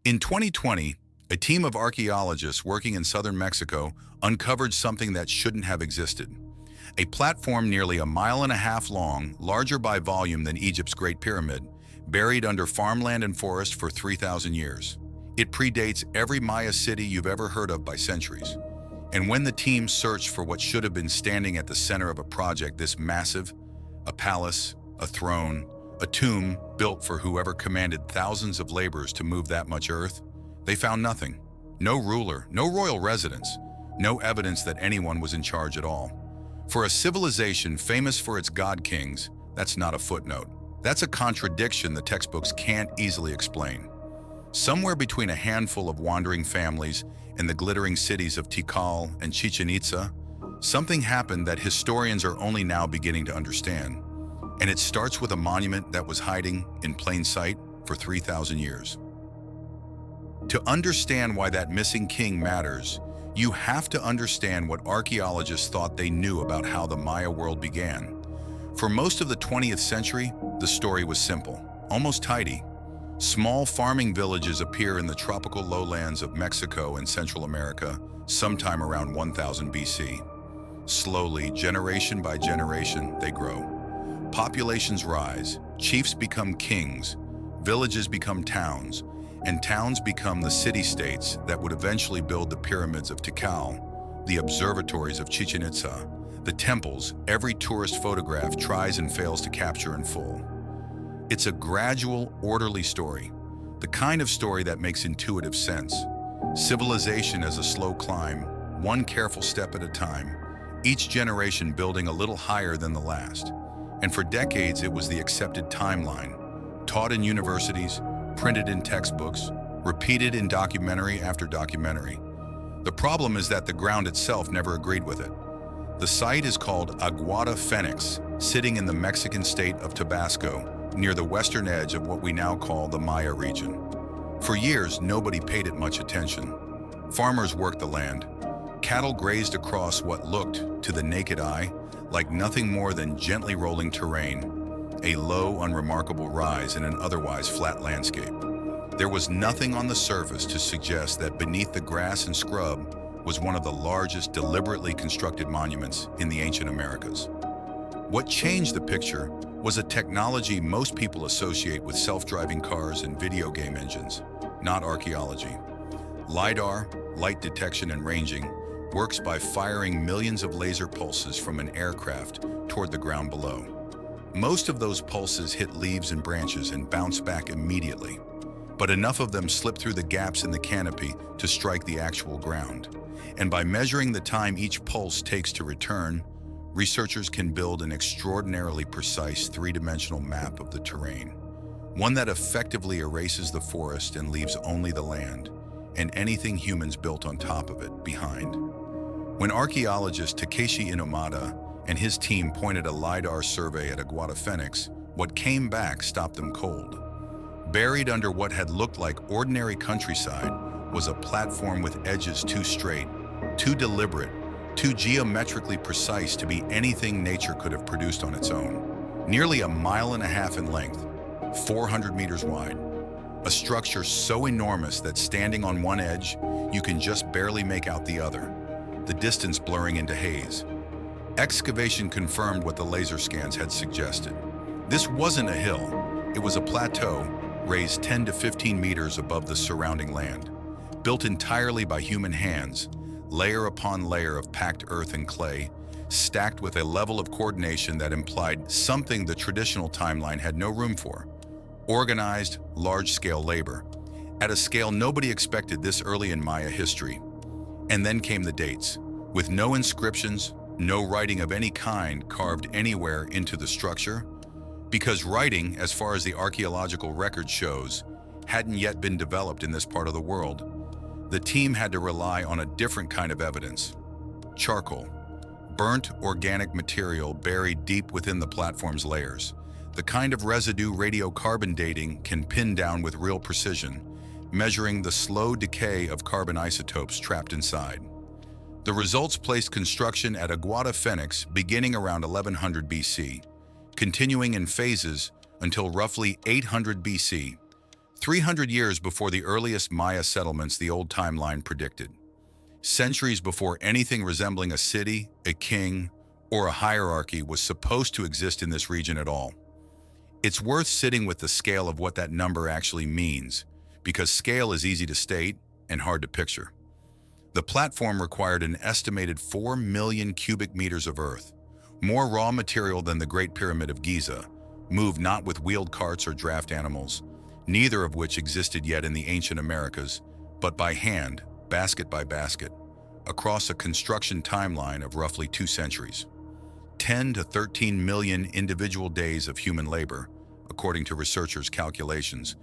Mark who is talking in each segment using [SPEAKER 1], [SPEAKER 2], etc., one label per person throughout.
[SPEAKER 1] In 2020, a team of archaeologists working in southern Mexico uncovered something that shouldn't have existed. A platform nearly a mile and a half long, larger by volume than Egypt's Great Pyramid, buried under farmland and forest for 3,000 years. It predates every Maya city you've ever heard of by centuries. And when the team searched for what should have been standing at the center of a project this massive, a palace, a throne, a tomb built for whoever commanded thousands of laborers to move that much earth, they found nothing. No ruler, no royal residence, no evidence that anyone was in charge at all. For a civilization famous for its god kings, that's not a footnote. That's a contradiction the textbooks can't easily explain. Somewhere between a handful of wandering families and the glittering cities of Tikal and Chichen Itza, something happened that historians are only now beginning to understand. And it starts with a monument that was hiding in plain sight for 3,000 years. To understand why that missing king matters, you have to understand what archaeologists thought they knew about how the Maya world began. For most of the 20th century, the story was simple, almost tidy. Small farming villages appear in the tropical lowlands of Mexico and Central America, sometime around 1000 BC. Slowly, generation by generation, they grow. Populations rise, chiefs become kings, villages become towns, and towns become the city-states that would eventually build the pyramids of Tikal, the observatories of Chichen Itza, the temples every tourist photograph tries and fails to capture in full. It's a gradual, orderly story, the kind of story that makes intuitive sense. Civilization as a slow climb, one careful step at a time, each generation building a little higher than the last. And for decades, it was the accepted timeline, taught in universities, printed in textbooks, repeated in documentary after documentary. The problem is that the ground itself never agreed with it. The site is called Aguada Fenix, sitting in the Mexican state of Tabasco, near the western edge of what we now call the Maya region. For years, nobody paid it much attention. Farmers worked the land. Cattle grazed across what looked, to the naked eye, like nothing more than gently rolling terrain, a low, unremarkable rise in an otherwise flat landscape. There was nothing on the surface to suggest that beneath the grass and scrub was one of the largest deliberately constructed monuments in the ancient Americas. What changed the picture was a technology most people associate with self-driving cars and video game engines, not archaeology. Lidar, light detection and ranging, works by firing millions of laser pulses from an aircraft toward the ground below. Most of those pulses hit leaves and branches and bounce back immediately, but enough of them slip through the gaps in the canopy to strike the actual ground. And by measuring the time each pulse takes to return, researchers can build an extraordinarily precise three-dimensional map of the terrain, one that effectively erases the forest and leaves only the land, and anything humans built on top of it behind. When archaeologist Takeshi Inomata and his team pointed a LiDAR survey at Aguada Fenix, what came back stopped them cold. Buried under what had looked like ordinary countryside was a platform with edges too straight, too deliberate, too geometrically precise to be anything nature could have produced on its own. Nearly a mile and a half in length, 400 meters wide. A structure so enormous that standing on one edge, you can just barely make out the other, the distance blurring into haze. Excavation confirmed what the laser scans had suggested. This wasn't a hill, it was a plateau raised 10 to 15 meters above the surrounding land, built entirely by human hands, layer upon layer of packed earth and clay, stacked with a level of coordination that implied something the traditional timeline had no room for: organized, large-scale labor, at a scale nobody expected this early in Maya history. And then came the dates, with no inscriptions, no writing of any kind carved anywhere into the structure, because writing, as far as the archaeological record shows, hadn't yet been developed in this part of the world. The team had to rely on a different kind of evidence: charcoal, burnt organic material buried deep within the platform's layers, the kind of residue radiocarbon dating can pin down with real precision, measuring the slow decay of carbon isotopes trapped inside. The results placed construction at Aguada Fenix beginning around 1100 BC, continuing in phases until roughly 800 BC, 300 years before the earliest Maya settlements the old timeline predicted. Centuries before anything resembling a city, a king, or a hierarchy was supposed to exist in this region at all. It's worth sitting with the scale of what that number actually means, because scale is easy to state and hard to picture. The platform required an estimated 4 million cubic meters of earth, more raw material than the Great Pyramid of Giza, moved not with wheeled carts or draft animals, neither of which existed yet in the ancient Americas, but by hand, basket by basket, across a construction timeline of roughly 2 centuries. 10 to 13 million individual days of human labor, according to researchers' calculations,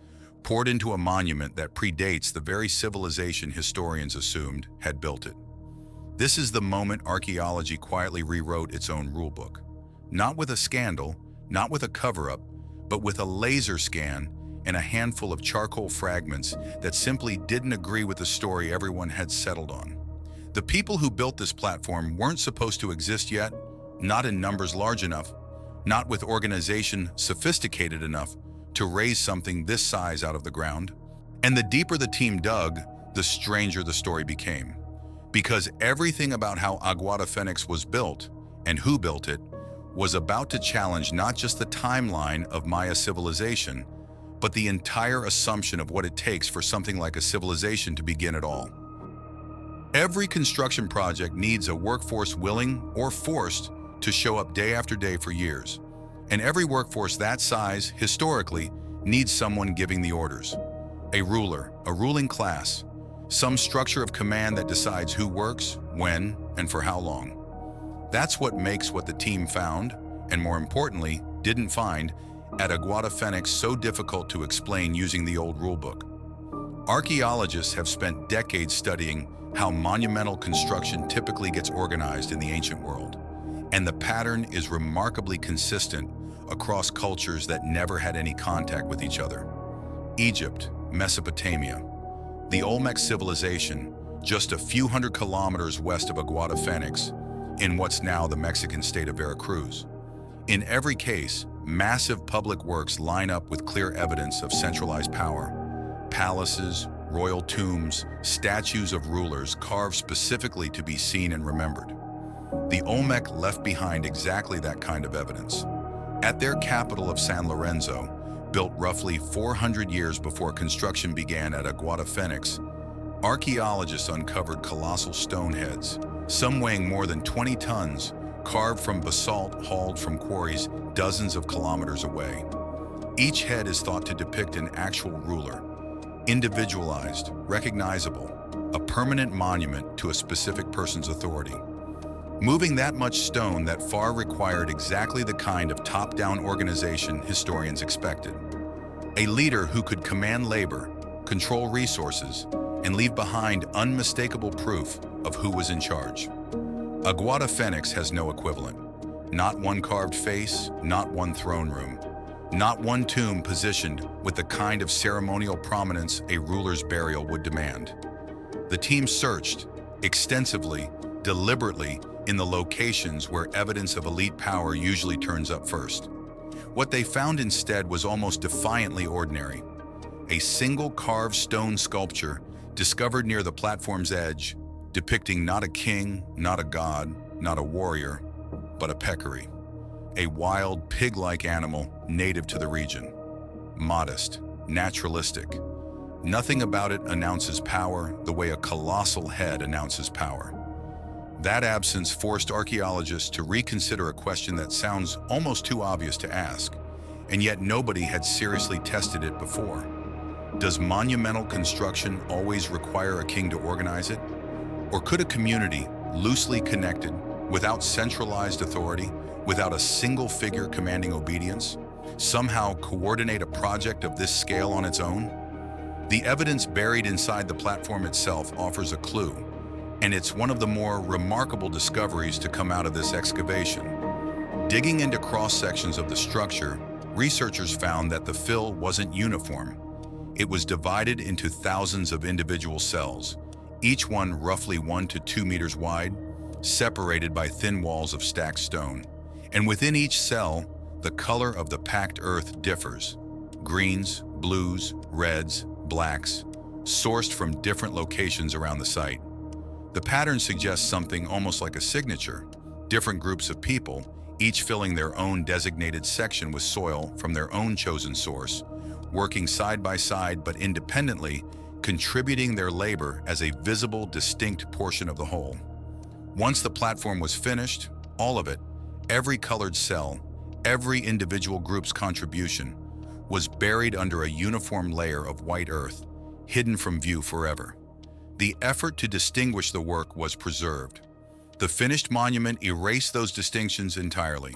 [SPEAKER 1] poured into a monument that predates the very civilization historians assumed had built it. This is the moment archaeology quietly rewrote its own rulebook. Not with a scandal, not with a cover-up, but with a laser scan and a handful of charcoal fragments that simply didn't agree with the story everyone had settled on. The people who built this platform weren't supposed to exist yet, not in numbers large enough, not with organization sophisticated enough to raise something this size out of the ground. And the deeper the team dug, the stranger the story became. Because everything about how Aguada Fenix was built, and who built it, was about to challenge not just the timeline of Maya civilization, but the entire assumption of what it takes for something like a civilization to begin at all. Every construction project needs a workforce willing or forced to show up day after day for years. And every workforce that size, historically, needs someone giving the orders. A ruler, a ruling class, some structure of command that decides who works, when, and for how long. That's what makes what the team found, and more importantly, didn't find, at Aguada Fenix so difficult to explain using the old rulebook. Archaeologists have spent decades studying how monumental construction typically gets organized in the ancient world, and the pattern is remarkably consistent across cultures that never had any contact with each other. Egypt, Mesopotamia, the Olmec civilization, just a few hundred kilometers west of Aguada Fenix, in what's now the Mexican state of Veracruz. In every case, massive public works line up with clear evidence of centralized power. Palaces, royal tombs, statues of rulers carved specifically to be seen and remembered. The Olmec left behind exactly that kind of evidence. At their capital of San Lorenzo, built roughly 400 years before construction began at Aguada Fenix, archaeologists uncovered colossal stone heads, some weighing more than 20 tons, carved from basalt hauled from quarries dozens of kilometers away. Each head is thought to depict an actual ruler, individualized, recognizable, a permanent monument to a specific person's authority. Moving that much stone that far required exactly the kind of top-down organization historians expected. A leader who could command labor, control resources, and leave behind unmistakable proof of who was in charge. Aguada Fenix has no equivalent. Not one carved face, not one throne room, not one tomb positioned with the kind of ceremonial prominence a ruler's burial would demand. The team searched extensively, deliberately, in the locations where evidence of elite power usually turns up first. What they found instead was almost defiantly ordinary. A single carved stone sculpture discovered near the platform's edge, depicting not a king, not a god, not a warrior, but a peccary, a wild pig-like animal native to the region. Modest, naturalistic. Nothing about it announces power the way a colossal head announces power. That absence forced archaeologists to reconsider a question that sounds almost too obvious to ask, and yet nobody had seriously tested it before. Does monumental construction always require a king to organize it? Or could a community, loosely connected, without centralized authority, without a single figure commanding obedience, somehow coordinate a project of this scale on its own? The evidence buried inside the platform itself offers a clue, and it's one of the more remarkable discoveries to come out of this excavation. Digging into cross-sections of the structure, researchers found that the fill wasn't uniform. It was divided into thousands of individual cells, each one roughly 1 to 2 meters wide, separated by thin walls of stacked stone. And within each cell, the color of the packed earth differs. Greens, blues, reds, blacks, sourced from different locations around the site. The pattern suggests something almost like a signature, different groups of people, each filling their own designated section with soil from their own chosen source, working side by side but independently, contributing their labor as a visible, distinct portion of the whole. Once the platform was finished, all of it, every colored cell, every individual group's contribution, was buried under a uniform layer of white earth, hidden from view forever. The effort to distinguish the work was preserved. The finished monument erased those distinctions entirely.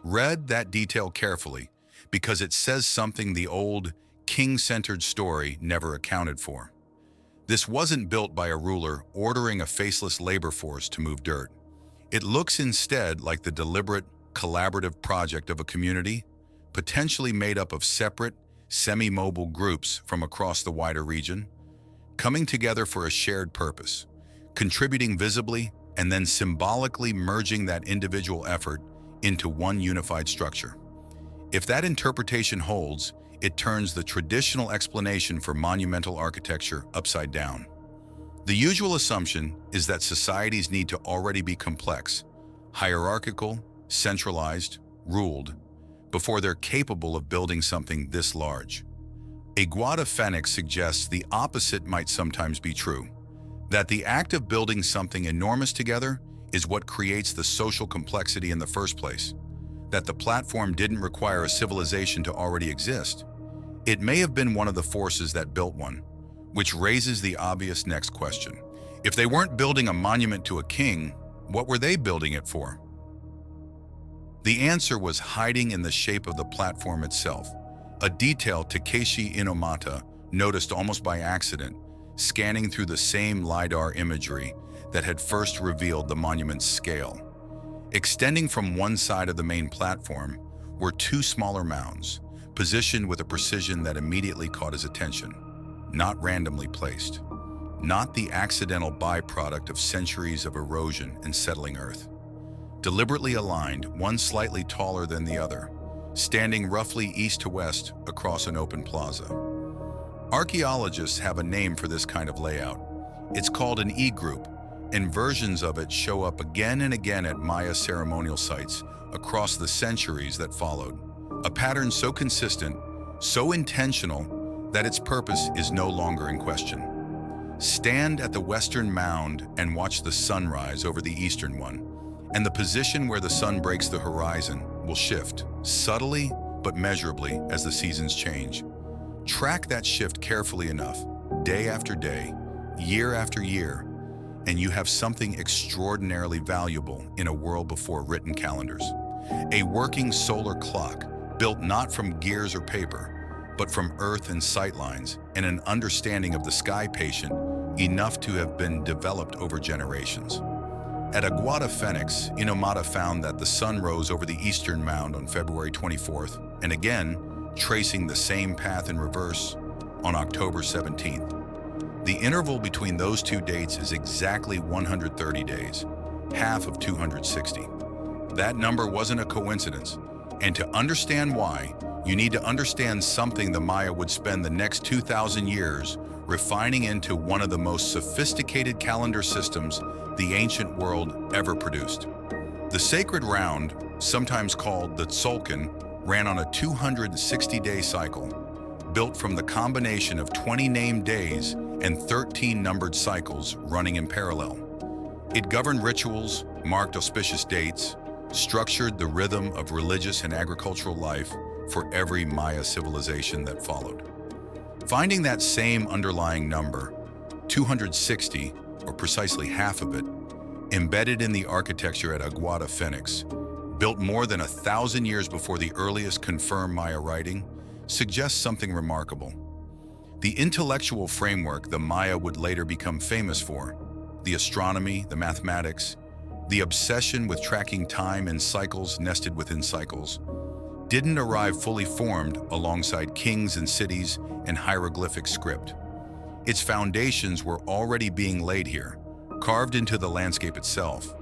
[SPEAKER 1] Read that detail carefully, because it says something the old, king-centered story never accounted for. This wasn't built by a ruler ordering a faceless labor force to move dirt. It looks instead like the deliberate, collaborative project of a community, potentially made up of separate, semi-mobile groups from across the wider region, coming together for a shared purpose, contributing visibly and then symbolically merging that individual effort into one unified structure. If that interpretation holds, it turns the traditional explanation for monumental architecture upside down. The usual assumption is that societies need to already be complex, hierarchical, centralized, ruled, before they're capable of building something this large. Aguada Fenix suggests the opposite might sometimes be true, that the act of building something enormous together is what creates the social complexity in the first place, that the platform didn't require a civilization to already exist. It may have been one of the forces that built one, which raises the obvious next question. If they weren't building a monument to a king, what were they building it for? The answer was hiding in the shape of the platform itself, a detail Takeshi Inomata noticed almost by accident, scanning through the same Lidar imagery that had first revealed the monument's scale. Extending from one side of the main platform were two smaller mounds, positioned with a precision that immediately caught his attention, not randomly placed, not the accidental byproduct of centuries of erosion and settling earth. Deliberately aligned, one slightly taller than the other, standing roughly east to west across an open plaza. Archaeologists have a name for this kind of layout. It's called an E-group, and versions of it show up again and again at Maya ceremonial sites across the centuries that followed. A pattern so consistent, so intentional, that its purpose is no longer in question. Stand at the western mound and watch the sunrise over the eastern one, and the position where the sun breaks the horizon will shift, subtly but measurably as the seasons change. Track that shift carefully enough, day after day, year after year, and you have something extraordinarily valuable in a world before written calendars. A working solar clock, built not from gears or paper, but from earth and sightlines, and an understanding of the sky patient enough to have been developed over generations. At Aguada Fenix, Inomata found that the sun rose over the eastern mound on February 24th, and again, tracing the same path in reverse on October 17th. The interval between those two dates is exactly 130 days, half of 260. That number wasn't a coincidence, and to understand why, you need to understand something the Maya would spend the next 2,000 years refining into one of the most sophisticated calendar systems the ancient world ever produced. The sacred round, sometimes called the Tzolk'in, ran on a 260-day cycle, built from the combination of 20 named days and 13 numbered cycles running in parallel. It governed rituals, marked auspicious dates, structured the rhythm of religious and agricultural life for every Maya civilization that followed. Finding that same underlying number, 260, or precisely half of it, embedded in the architecture at Aguada Fenix, built more than 1,000 years before the earliest confirmed Maya writing, suggests something remarkable. The intellectual framework the Maya would later become famous for, the astronomy, the mathematics, the obsession with tracking time in cycles nested within cycles, didn't arrive fully formed alongside kings and cities and hieroglyphic script. Its foundations were already being laid here, carved into the landscape itself,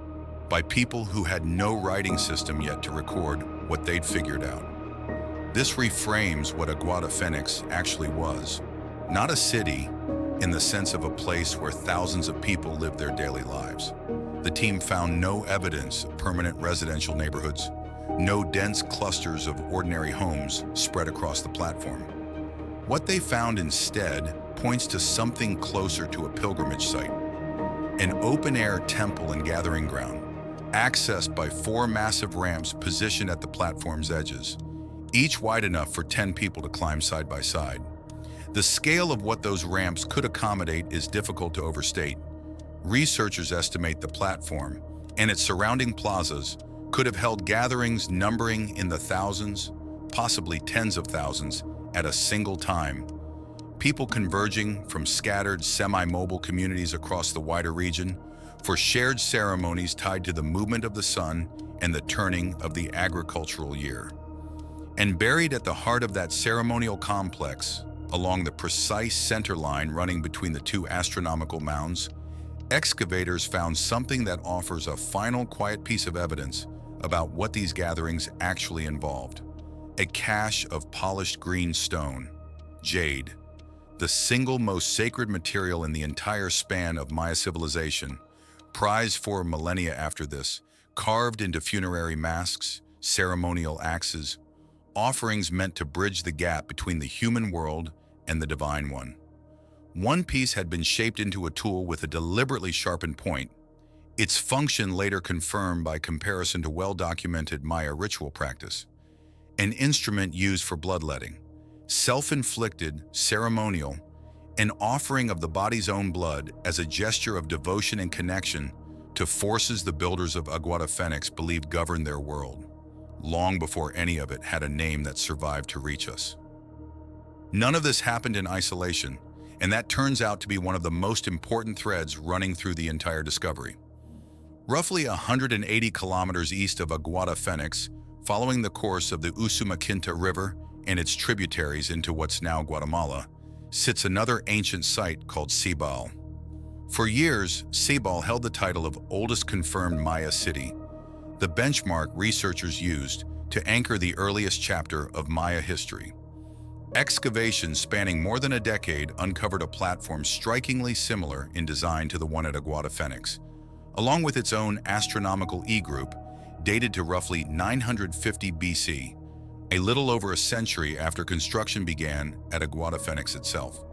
[SPEAKER 1] by people who had no writing system yet to record what they'd figured out. This reframes what Aguada Fenix actually was. Not a city, in the sense of a place where thousands of people live their daily lives. The team found no evidence of permanent residential neighborhoods, no dense clusters of ordinary homes spread across the platform. What they found instead points to something closer to a pilgrimage site, an open-air temple and gathering ground, accessed by 4 massive ramps positioned at the platform's edges, each wide enough for 10 people to climb side by side. The scale of what those ramps could accommodate is difficult to overstate. Researchers estimate the platform and its surrounding plazas could have held gatherings numbering in the thousands, possibly tens of thousands, at a single time. People converging from scattered, semi-mobile communities across the wider region for shared ceremonies tied to the movement of the sun and the turning of the agricultural year. And buried at the heart of that ceremonial complex, along the precise center line running between the 2 astronomical mounds, excavators found something that offers a final quiet piece of evidence about what these gatherings actually involved. A cache of polished green stone, jade, the single most sacred material in the entire span of Maya civilization, prized for millennia after this, carved into funerary masks, ceremonial axes, offerings meant to bridge the gap between the human world and the divine one. One piece had been shaped into a tool with a deliberately sharpened point, its function later confirmed by comparison to well-documented Maya ritual practice. An instrument used for bloodletting, self-inflicted, ceremonial, an offering of the body's own blood as a gesture of devotion and connection to forces the builders of Aguada Fenix believed governed their world, long before any of it had a name that survived to reach us. None of this happened in isolation, and that turns out to be one of the most important threads running through the entire discovery. Roughly 180 kilometers east of Aguada Fenix, following the course of the Usumacinta River and its tributaries into what's now Guatemala, sits another ancient site called Cibal. For years, Cibal held the title of oldest confirmed Maya city, the benchmark researchers used to anchor the earliest chapter of Maya history. Excavations spanning more than a decade uncovered a platform strikingly similar in design to the one at Aguada Fenix, along with its own astronomical E-group, dated to roughly 950 BC, a little over a century after construction began at Aguada Fenix itself.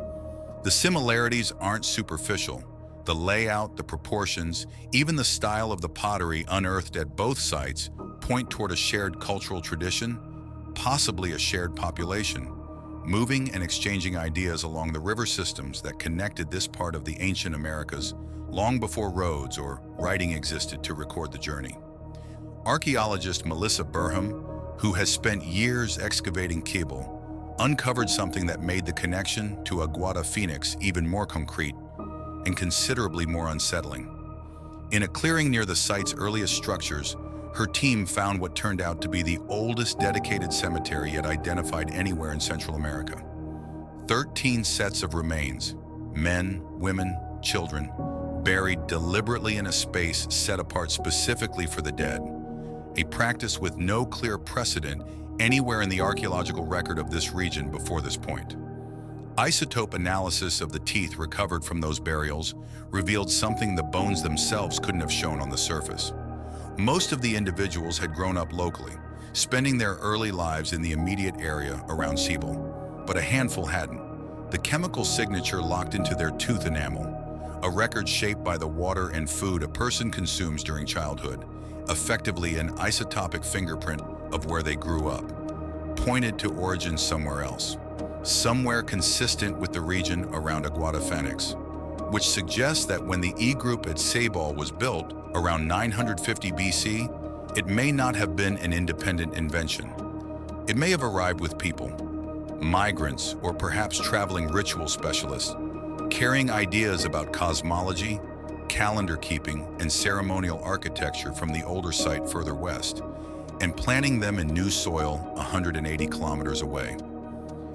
[SPEAKER 1] The similarities aren't superficial. The layout, the proportions, even the style of the pottery unearthed at both sites point toward a shared cultural tradition, possibly a shared population, moving and exchanging ideas along the river systems that connected this part of the ancient Americas long before roads or writing existed to record the journey. Archaeologist Melissa Burham, who has spent years excavating Cibal, uncovered something that made the connection to Aguada Fenix even more concrete and considerably more unsettling. In a clearing near the site's earliest structures, her team found what turned out to be the oldest dedicated cemetery yet identified anywhere in Central America. 13 sets of remains, men, women, children, buried deliberately in a space set apart specifically for the dead, a practice with no clear precedent anywhere in the archaeological record of this region before this point. Isotope analysis of the teeth recovered from those burials revealed something the bones themselves couldn't have shown on the surface. Most of the individuals had grown up locally, spending their early lives in the immediate area around Cibal, but a handful hadn't. The chemical signature locked into their tooth enamel, a record shaped by the water and food a person consumes during childhood, effectively an isotopic fingerprint of where they grew up, pointed to origins somewhere else, somewhere consistent with the region around Aguada Fenix, which suggests that when the E-group at Cibal was built around 950 BC, it may not have been an independent invention. It may have arrived with people, migrants, or perhaps traveling ritual specialists, carrying ideas about cosmology, calendar keeping, and ceremonial architecture from the older site further west, and planting them in new soil 180 kilometers away.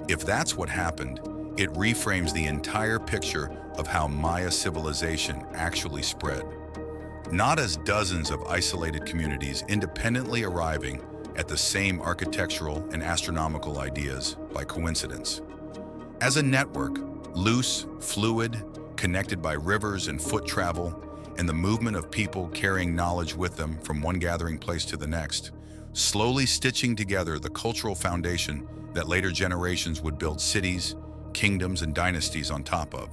[SPEAKER 1] If that's what happened, it reframes the entire picture of how Maya civilization actually spread. Not as dozens of isolated communities independently arriving, at the same architectural and astronomical ideas by coincidence. As a network, loose, fluid, connected by rivers and foot travel, and the movement of people carrying knowledge with them from one gathering place to the next, slowly stitching together the cultural foundation that later generations would build cities, kingdoms, and dynasties on top of.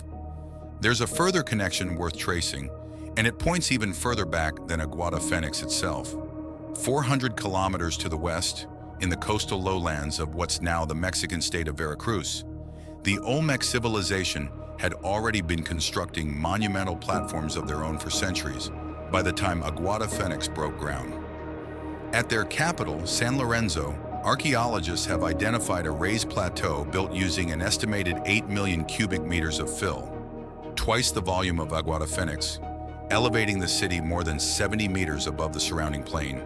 [SPEAKER 1] There's a further connection worth tracing, and it points even further back than Aguada Fenix itself. 400 kilometers to the west, in the coastal lowlands of what's now the Mexican state of Veracruz, the Olmec civilization had already been constructing monumental platforms of their own for centuries by the time Aguada Fenix broke ground. At their capital, San Lorenzo, archaeologists have identified a raised plateau built using an estimated 8 million cubic meters of fill, twice the volume of Aguada Fenix, elevating the city more than 70 meters above the surrounding plain,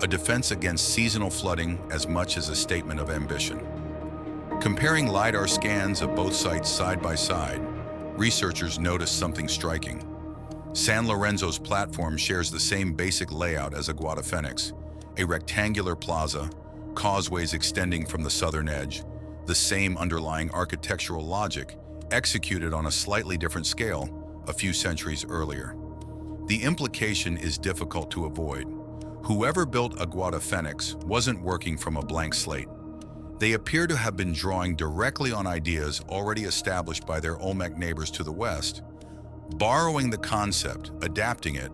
[SPEAKER 1] a defense against seasonal flooding as much as a statement of ambition. Comparing Lidar scans of both sites side by side, researchers noticed something striking. San Lorenzo's platform shares the same basic layout as Aguada Fenix, a rectangular plaza, causeways extending from the southern edge, the same underlying architectural logic, executed on a slightly different scale a few centuries earlier. The implication is difficult to avoid. Whoever built Aguada Fenix wasn't working from a blank slate. They appear to have been drawing directly on ideas already established by their Olmec neighbors to the west, borrowing the concept, adapting it,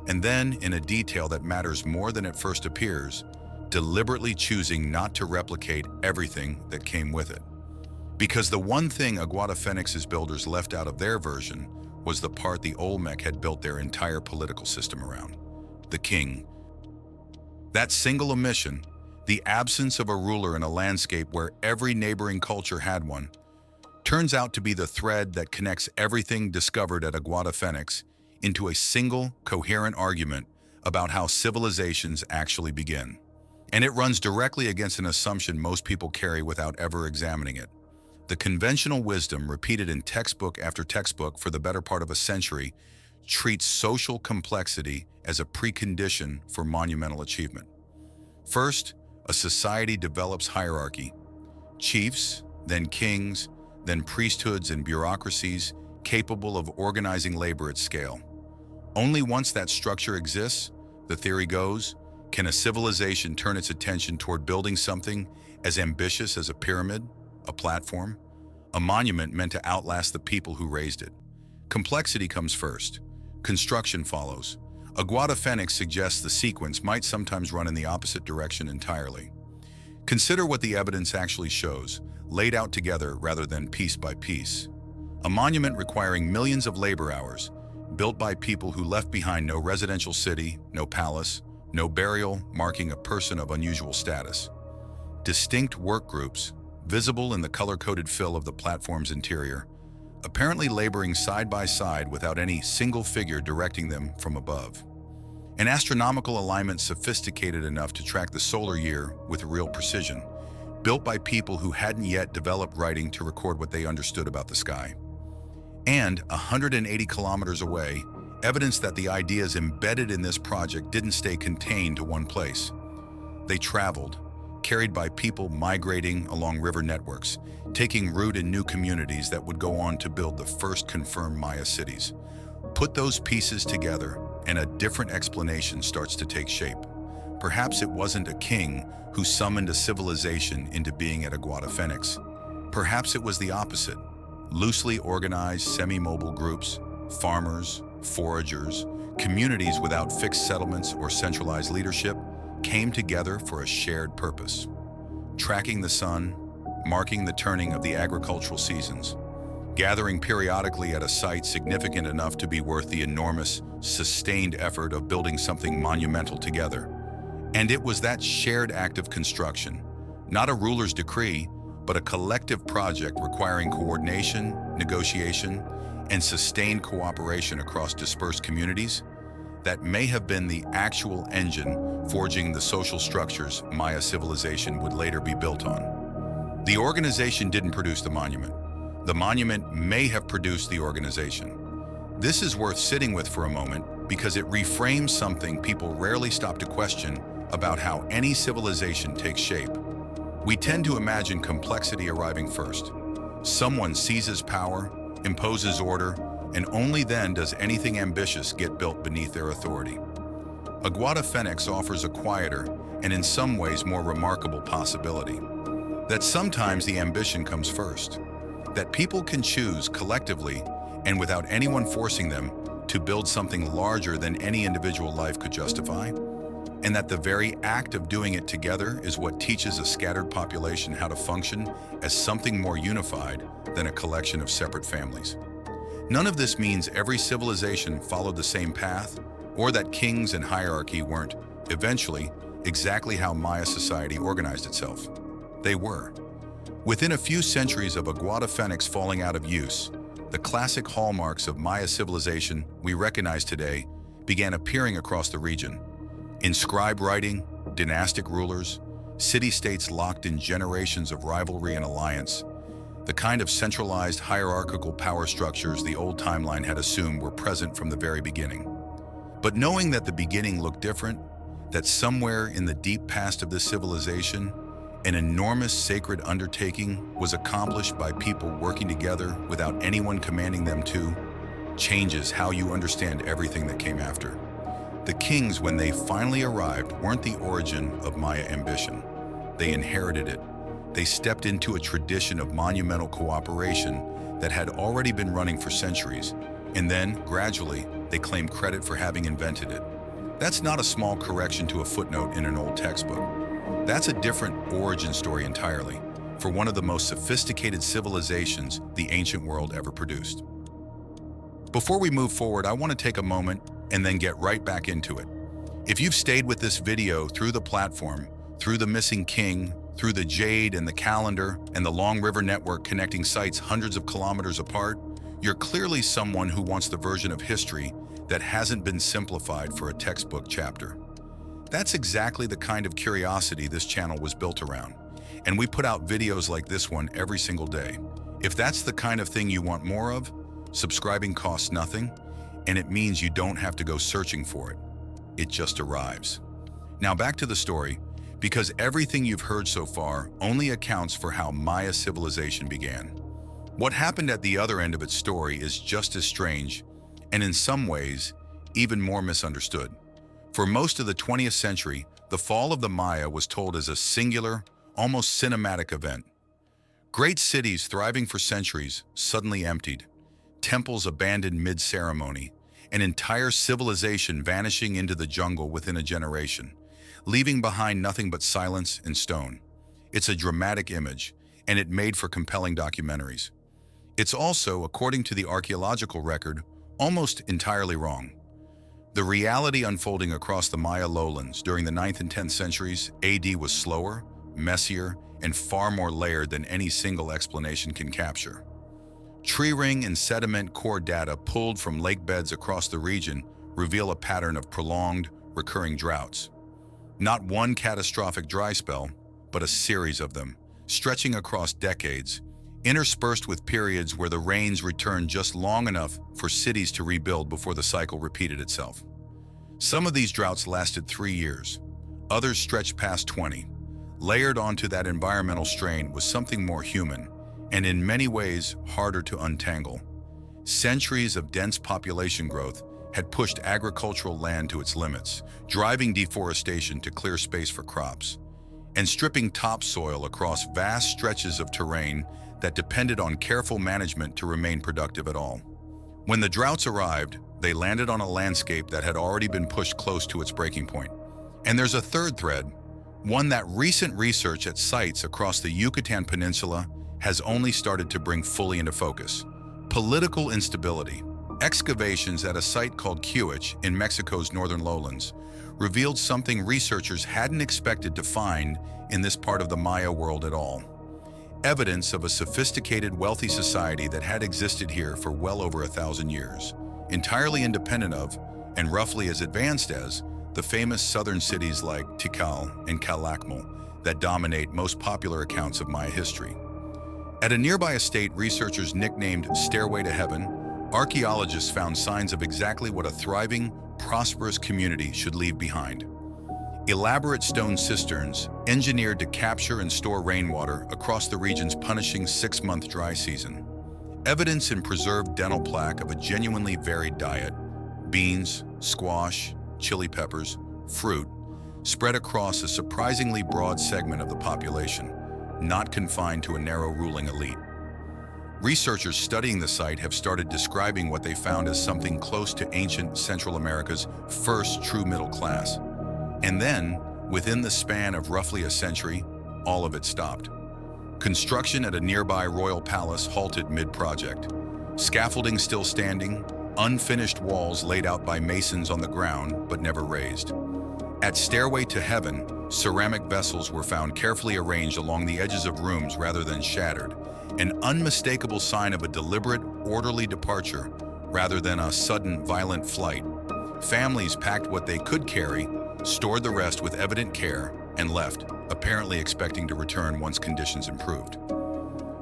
[SPEAKER 1] and then, in a detail that matters more than it first appears, deliberately choosing not to replicate everything that came with it. Because the one thing Aguada Fenix's builders left out of their version was the part the Olmec had built their entire political system around: the king. That single omission, the absence of a ruler in a landscape where every neighboring culture had one, turns out to be the thread that connects everything discovered at Aguada Fenix into a single, coherent argument about how civilizations actually begin. And it runs directly against an assumption most people carry without ever examining it. The conventional wisdom, repeated in textbook after textbook for the better part of a century, treats social complexity as a precondition for monumental achievement. First, a society develops hierarchy: chiefs, then kings, then priesthoods and bureaucracies capable of organizing labor at scale. Only once that structure exists, the theory goes, can a civilization turn its attention toward building something as ambitious as a pyramid, a platform, a monument meant to outlast the people who raised it. Complexity comes first. Construction follows. Aguada Fenix suggests the sequence might sometimes run in the opposite direction entirely. Consider what the evidence actually shows, laid out together rather than piece by piece. A monument requiring millions of labor hours, built by people who left behind no residential city, no palace, no burial marking a person of unusual status. Distinct work groups, visible in the color-coded fill of the platform's interior, apparently laboring side by side without any single figure directing them from above. An astronomical alignment sophisticated enough to track the solar year with real precision, built by people who hadn't yet developed writing to record what they understood about the sky. And 180 kilometers away, evidence that the ideas embedded in this project didn't stay contained to one place. They traveled, carried by people migrating along river networks, taking root in new communities that would go on to build the first confirmed Maya cities. Put those pieces together, and a different explanation starts to take shape. Perhaps it wasn't a king who summoned a civilization into being at Aguada Fenix. Perhaps it was the opposite. Loosely organized, semi-mobile groups, farmers, foragers, communities without fixed settlements or centralized leadership, came together for a shared purpose: tracking the sun, marking the turning of the agricultural seasons, gathering periodically at a site significant enough to be worth the enormous, sustained effort of building something monumental together. And it was that shared act of construction, not a ruler's decree, but a collective project requiring coordination, negotiation, and sustained cooperation across dispersed communities, that may have been the actual engine forging the social structures Maya civilization would later be built on. The organization didn't produce the monument. The monument may have produced the organization. This is worth sitting with for a moment because it reframes something people rarely stop to question about how any civilization takes shape. We tend to imagine complexity arriving first. Someone seizes power, imposes order, and only then does anything ambitious get built beneath their authority. Aguada Fenix offers a quieter and in some ways more remarkable possibility. That sometimes the ambition comes first. That people can choose collectively and without anyone forcing them to build something larger than any individual life could justify. And that the very act of doing it together is what teaches a scattered population how to function as something more unified than a collection of separate families. None of this means every civilization followed the same path, or that kings and hierarchy weren't, eventually, exactly how Maya society organized itself. They were. Within a few centuries of Aguada Fenix falling out of use, the classic hallmarks of Maya civilization we recognize today began appearing across the region. Inscribed writing, dynastic rulers, city-states locked in generations of rivalry and alliance, the kind of centralized hierarchical power structures the old timeline had assumed were present from the very beginning. But knowing that the beginning looked different, that somewhere in the deep past of this civilization, an enormous sacred undertaking was accomplished by people working together without anyone commanding them to, changes how you understand everything that came after. The kings, when they finally arrived, weren't the origin of Maya ambition. They inherited it. They stepped into a tradition of monumental cooperation that had already been running for centuries, and then, gradually, they claimed credit for having invented it. That's not a small correction to a footnote in an old textbook. That's a different origin story entirely, for one of the most sophisticated civilizations the ancient world ever produced. Before we move forward, I want to take a moment and then get right back into it. If you've stayed with this video through the platform, through the missing king, through the jade and the calendar, and the long river network connecting sites hundreds of kilometers apart, you're clearly someone who wants the version of history that hasn't been simplified for a textbook chapter. That's exactly the kind of curiosity this channel was built around, and we put out videos like this one every single day. If that's the kind of thing you want more of, subscribing costs nothing, and it means you don't have to go searching for it. It just arrives. Now back to the story, because everything you've heard so far only accounts for how Maya civilization began. What happened at the other end of its story is just as strange, and in some ways, even more misunderstood. For most of the 20th century, the fall of the Maya was told as a singular, almost cinematic event. Great cities thriving for centuries suddenly emptied, temples abandoned mid-ceremony, an entire civilization vanishing into the jungle within a generation, leaving behind nothing but silence and stone. It's a dramatic image, and it made for compelling documentaries. It's also, according to the archaeological record, almost entirely wrong. The reality unfolding across the Maya lowlands during the 9th and 10th centuries AD was slower, messier, and far more layered than any single explanation can capture. Tree ring and sediment core data pulled from lake beds across the region reveal a pattern of prolonged, recurring droughts. Not one catastrophic dry spell, but a series of them, stretching across decades, interspersed with periods where the rains returned just long enough for cities to rebuild before the cycle repeated itself. Some of these droughts lasted 3 years, others stretched past 20. Layered onto that environmental strain was something more human, and in many ways harder to untangle. Centuries of dense population growth had pushed agricultural land to its limits, driving deforestation to clear space for crops, and stripping topsoil across vast stretches of terrain that depended on careful management to remain productive at all. When the droughts arrived, they landed on a landscape that had already been pushed close to its breaking point. And there's a third thread, one that recent research at sites across the Yucatan Peninsula has only started to bring fully into focus: political instability. Excavations at a site called Quich in Mexico's northern lowlands revealed something researchers hadn't expected to find in this part of the Maya world at all. Evidence of a sophisticated, wealthy society that had existed here for well over 1,000 years, entirely independent of, and roughly as advanced as, the famous southern cities like Tikal and Calakmul that dominate most popular accounts of Maya history. At a nearby estate researchers nicknamed Stairway to Heaven, archaeologists found signs of exactly what a thriving, prosperous community should leave behind. Elaborate stone cisterns, engineered to capture and store rainwater across the region's punishing 6-month dry season. Evidence in preserved dental plaque of a genuinely varied diet, beans, squash, chili peppers, fruit, spread across a surprisingly broad segment of the population, not confined to a narrow ruling elite. Researchers studying the site have started describing what they found as something close to ancient Central America's first true middle class. And then, within the span of roughly a century, all of it stopped. Construction at a nearby royal palace halted mid-project. Scaffolding still standing, unfinished walls laid out by masons on the ground but never raised. At Stairway to Heaven, ceramic vessels were found carefully arranged along the edges of rooms rather than shattered, an unmistakable sign of a deliberate, orderly departure rather than a sudden, violent flight. Families packed what they could carry, stored the rest with evident care, and left, apparently expecting to return once conditions improved.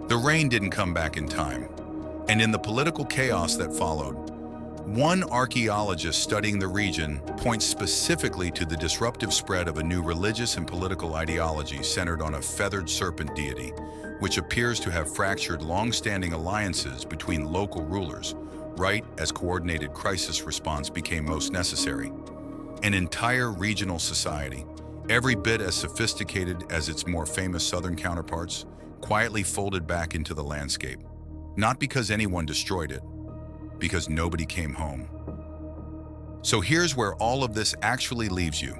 [SPEAKER 1] The rain didn't come back in time, and in the political chaos that followed, one archaeologist studying the region points specifically to the disruptive spread of a new religious and political ideology centered on a feathered serpent deity, which appears to have fractured long-standing alliances between local rulers, right as coordinated crisis response became most necessary. An entire regional society, every bit as sophisticated as its more famous southern counterparts, quietly folded back into the landscape. Not because anyone destroyed it, because nobody came home. So here's where all of this actually leaves you.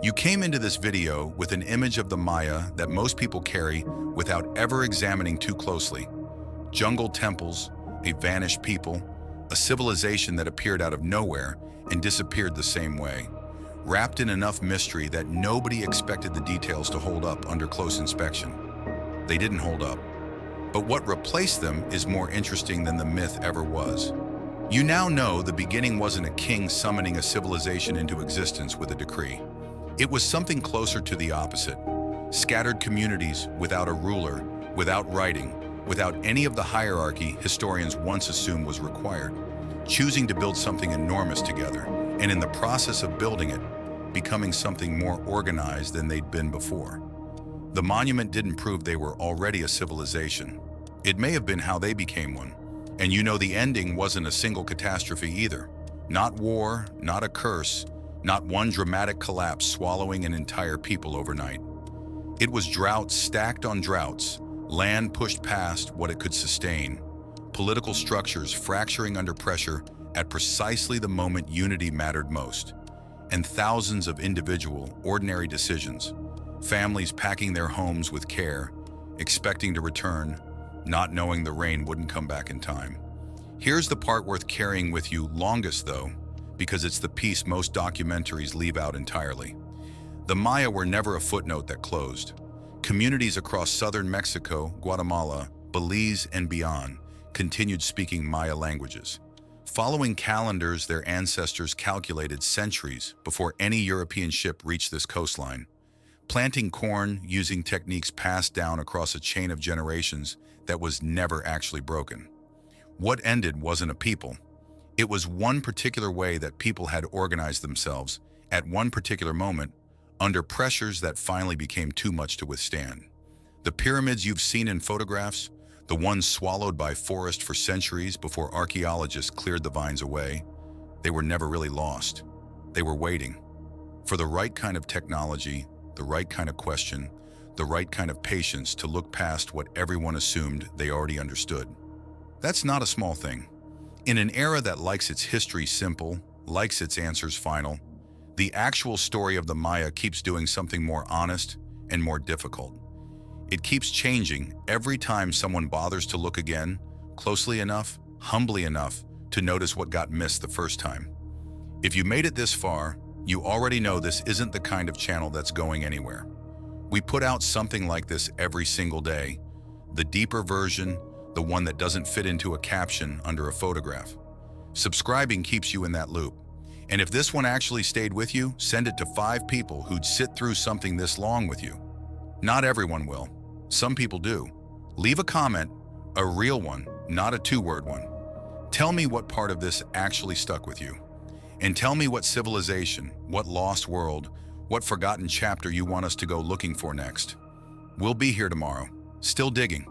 [SPEAKER 1] You came into this video with an image of the Maya that most people carry without ever examining too closely. Jungle temples, a vanished people, a civilization that appeared out of nowhere and disappeared the same way, wrapped in enough mystery that nobody expected the details to hold up under close inspection. They didn't hold up. But what replaced them is more interesting than the myth ever was. You now know the beginning wasn't a king summoning a civilization into existence with a decree. It was something closer to the opposite. Scattered communities without a ruler, without writing, without any of the hierarchy historians once assumed was required, choosing to build something enormous together, and in the process of building it, becoming something more organized than they'd been before. The monument didn't prove they were already a civilization. It may have been how they became one. And you know the ending wasn't a single catastrophe either. Not war, not a curse, not one dramatic collapse swallowing an entire people overnight. It was droughts stacked on droughts, land pushed past what it could sustain, political structures fracturing under pressure at precisely the moment unity mattered most, and thousands of individual, ordinary decisions, families packing their homes with care, expecting to return, not knowing the rain wouldn't come back in time. Here's the part worth carrying with you longest though, because it's the piece most documentaries leave out entirely. The Maya were never a footnote that closed. Communities across southern Mexico, Guatemala, Belize, and beyond continued speaking Maya languages. Following calendars their ancestors calculated centuries before any European ship reached this coastline. Planting corn using techniques passed down across a chain of generations that was never actually broken. What ended wasn't a people. It was one particular way that people had organized themselves at one particular moment under pressures that finally became too much to withstand. The pyramids you've seen in photographs, the ones swallowed by forest for centuries before archaeologists cleared the vines away, they were never really lost. They were waiting for the right kind of technology, the right kind of question, the right kind of patience to look past what everyone assumed they already understood. That's not a small thing. In an era that likes its history simple, likes its answers final, the actual story of the Maya keeps doing something more honest and more difficult. It keeps changing every time someone bothers to look again, closely enough, humbly enough, to notice what got missed the first time. If you made it this far, you already know this isn't the kind of channel that's going anywhere. We put out something like this every single day, the deeper version, the one that doesn't fit into a caption under a photograph. Subscribing keeps you in that loop. And if this one actually stayed with you, send it to 5 people who'd sit through something this long with you. Not everyone will. Some people do. Leave a comment, a real one, not a 2-word one. Tell me what part of this actually stuck with you. And tell me what civilization, what lost world, what forgotten chapter you want us to go looking for next. We'll be here tomorrow, still digging.